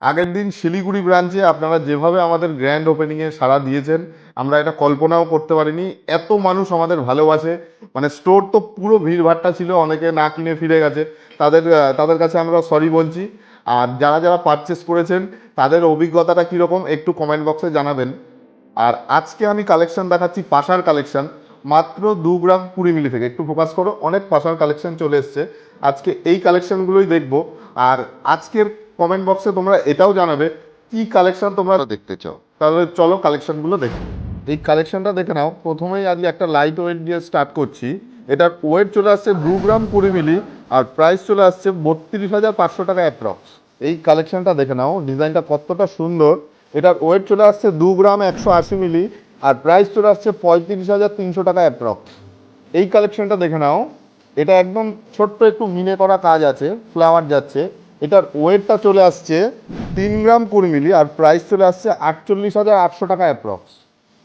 আগের দিন শিলিগুড়ি ব্রাঞ্চে আপনারা যেভাবে আমাদের গ্র্যান্ড ওপেনিংয়ে সাড়া দিয়েছেন, আমরা এটা কল্পনাও করতে পারিনি। এত মানুষ আমাদের ভালোবাসে। মানে স্টোর তো পুরো ভিড়ভাট্টা ছিল, অনেকে না কিনে ফিরে গেছে। তাদের কাছে আমরা সরি বলছি। আর যারা যারা পারচেস করেছেন তাদের অভিজ্ঞতাটা কীরকম একটু কমেন্ট বক্সে জানাবেন। আর আজকে আমি কালেকশন দেখাচ্ছি পাশার কালেকশন, মাত্র 2 গ্রাম 20 মিলি থেকে। একটু ফোকাস করো, অনেক পাশার কালেকশন চলে এসছে। আজকে এই কালেকশনগুলোই দেখবো। আর আজকের কমেন্ট বক্সে তোমরা এটাও জানাবে কি কালেকশন তোমরা দেখতে চাও। তাহলে চলো কালেকশনগুলো দেখি। এই কালেকশনটা দেখে নাও। প্রথমেই আজকে একটা লাইট ওয়েট দিয়ে স্টার্ট করছি। এটার ওয়েট চলে আসছে 2 গ্রাম 20 মিলি, আর প্রাইস চলে আসছে 32,500 টাকা অ্যাপ্রক্স। এই কালেকশনটা দেখে নাও, ডিজাইনটা কতটা সুন্দর। এটার ওয়েট চলে আসছে 2 গ্রাম 180 মিলি, আর প্রাইস চলে আসছে 35,300 টাকা অ্যাপ্রক্স। এই কালেকশনটা দেখে নাও, এটা একদম ছোট্ট একটু মিনে করা কাজ আছে, ফ্লাওয়ার যাচ্ছে। এটার ওয়েটটা চলে আসছে 3 গ্রাম 20 মিলি, আর প্রাইস চলে আসছে 48,800 টাকা অ্যাপ্রক্স।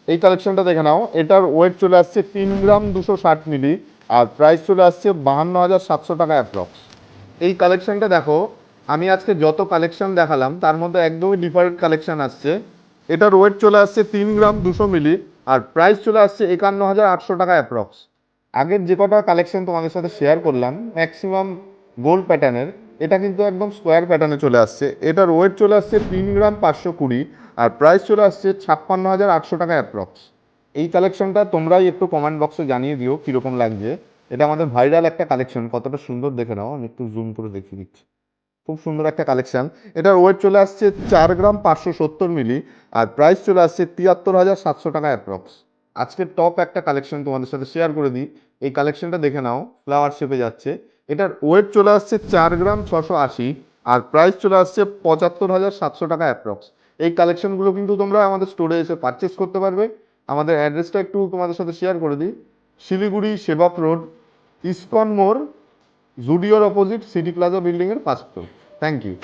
এই কালেকশনটা দেখে নাও, এটার ওয়েট চলে আসছে 3 গ্রাম 260 মিলি, আর প্রাইস চলে আসছে 52,700 টাকা অ্যাপ্রক্স। এই কালেকশনটা দেখো, আমি আজকে যত কালেকশন দেখালাম তার মধ্যে একদমই ডিফারেন্ট কালেকশন আসছে। এটার ওয়েট চলে আসছে 3 গ্রাম 200 মিলি, আর প্রাইস চলে আসছে 51,800 টাকা অ্যাপ্রক্স। আগের যে কটা কালেকশন তোমাদের সাথে শেয়ার করলাম ম্যাক্সিমাম গোল্ড প্যাটার্নের, এটা কিন্তু একদম স্কোয়ার প্যাটার্নে চলে আসছে। এটার ওয়েট চলে আসছে 3 গ্রাম 520, আর প্রাইস চলে আসছে 56,800 টাকা অ্যাপ্রক্স। এই কালেকশনটা তোমরাই একটু কমেন্ট বক্সে জানিয়ে দিও কীরকম লাগছে। এটা আমাদের ভাইরাল একটা কালেকশন, কতটা সুন্দর দেখে নাও। আমি একটু জুম করে দেখিয়ে দিচ্ছি। খুব সুন্দর একটা কালেকশন। এটার ওয়েট চলে আসছে 4 গ্রাম 570 মিলি, আর প্রাইস চলে আসছে 73,700 টাকা অ্যাপ্রক্স। আজকের টপ একটা কালেকশন তোমাদের সাথে শেয়ার করে দিই। এই কালেকশনটা দেখে নাও, ফ্লাওয়ার শেপে যাচ্ছে। এটার ওয়েট চলে আসছে 4 গ্রাম 680, আর প্রাইস চলে আসছে 75,700 টাকা অ্যাপ্রক্স। এই কালেকশনগুলো কিন্তু তোমরা আমাদের স্টোরে এসে পারচেস করতে পারবে। আমাদের অ্যাড্রেসটা একটু তোমাদের সাথে শেয়ার করে দিই। শিলিগুড়ি সেবক রোড, ইসকন মোড়, জুডিওর অপোজিট সিটি প্লাজা বিল্ডিংয়ের 5th ফ্লোর। Thank you.